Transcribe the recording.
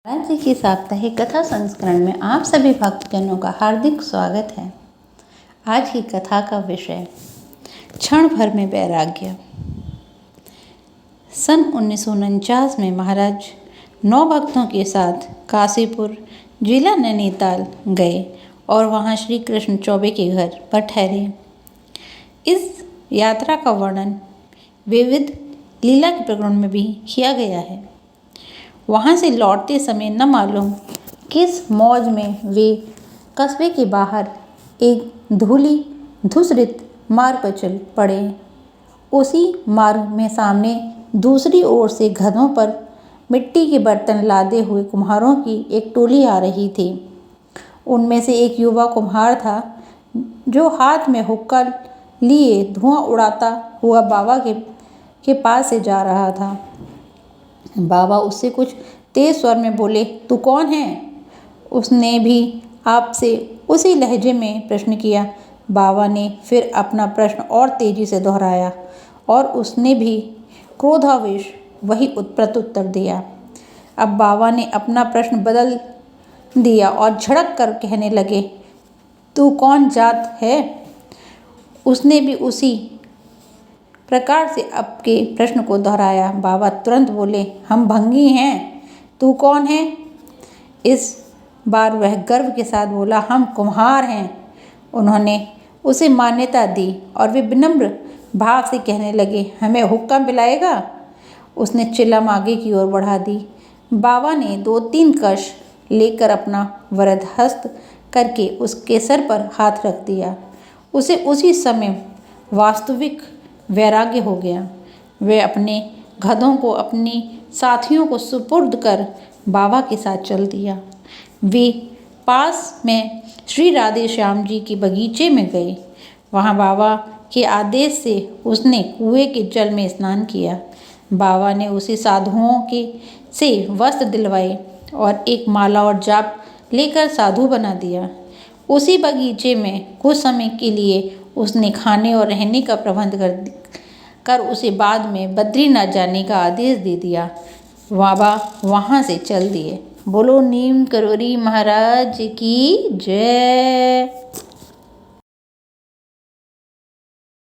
महाराज जी की साप्ताहिक कथा संस्करण में आप सभी भक्तजनों का हार्दिक स्वागत है। आज की कथा का विषय क्षण भर में वैराग्य। सन 1949 में महाराज 9 भक्तों के साथ काशीपुर जिला नैनीताल गए और वहां श्री कृष्ण चौबे के घर पर ठहरे। इस यात्रा का वर्णन विविध लीला के प्रकरण में भी किया गया है। वहाँ से लौटते समय न मालूम किस मौज में वे कस्बे के बाहर एक धूली धूसरित मार्ग पर चल पड़े। उसी मार्ग में सामने दूसरी ओर से गधों पर मिट्टी के बर्तन लादे हुए कुम्हारों की एक टोली आ रही थी। उनमें से एक युवा कुम्हार था जो हाथ में हुक्का लिए धुआं उड़ाता हुआ बाबा के पास से जा रहा था। बाबा उससे कुछ तेज स्वर में बोले, तू कौन है? उसने भी आपसे उसी लहजे में प्रश्न किया। बाबा ने फिर अपना प्रश्न और तेजी से दोहराया और उसने भी क्रोधावेश वही प्रत्युत्तर दिया। अब बाबा ने अपना प्रश्न बदल दिया और झड़क कर कहने लगे, तू कौन जात है? उसने भी उसी प्रकार से आपके प्रश्न को दोहराया। बाबा तुरंत बोले, हम भंगी हैं। तू कौन है? इस बार वह गर्व के साथ बोला, हम कुम्हार हैं। उन्होंने उसे मान्यता दी और वे विनम्र भाव से कहने लगे, हमें हुक्का पिलाएगा? उसने चिलम आगे की ओर बढ़ा दी। बाबा ने 2-3 कश लेकर अपना वरद हस्त करके उसके सर पर हाथ रख दिया। उसे उसी समय वास्तविक वैराग्य हो गया। वे अपने गधों को अपने साथियों को सुपुर्द कर बाबा के साथ चल दिया। वे पास में श्री राधे श्याम जी के बगीचे में गए। वहाँ बाबा के आदेश से उसने कुएं के जल में स्नान किया। बाबा ने उसे साधुओं के से वस्त्र दिलवाए और एक माला और जाप लेकर साधु बना दिया। उसी बगीचे में कुछ समय के लिए उसने खाने और रहने का प्रबंध कर उसे बाद में बद्रीनाथ जाने का आदेश दे दिया। बाबा वहाँ से चल दिए। बोलो नीम करोरी महाराज की जय।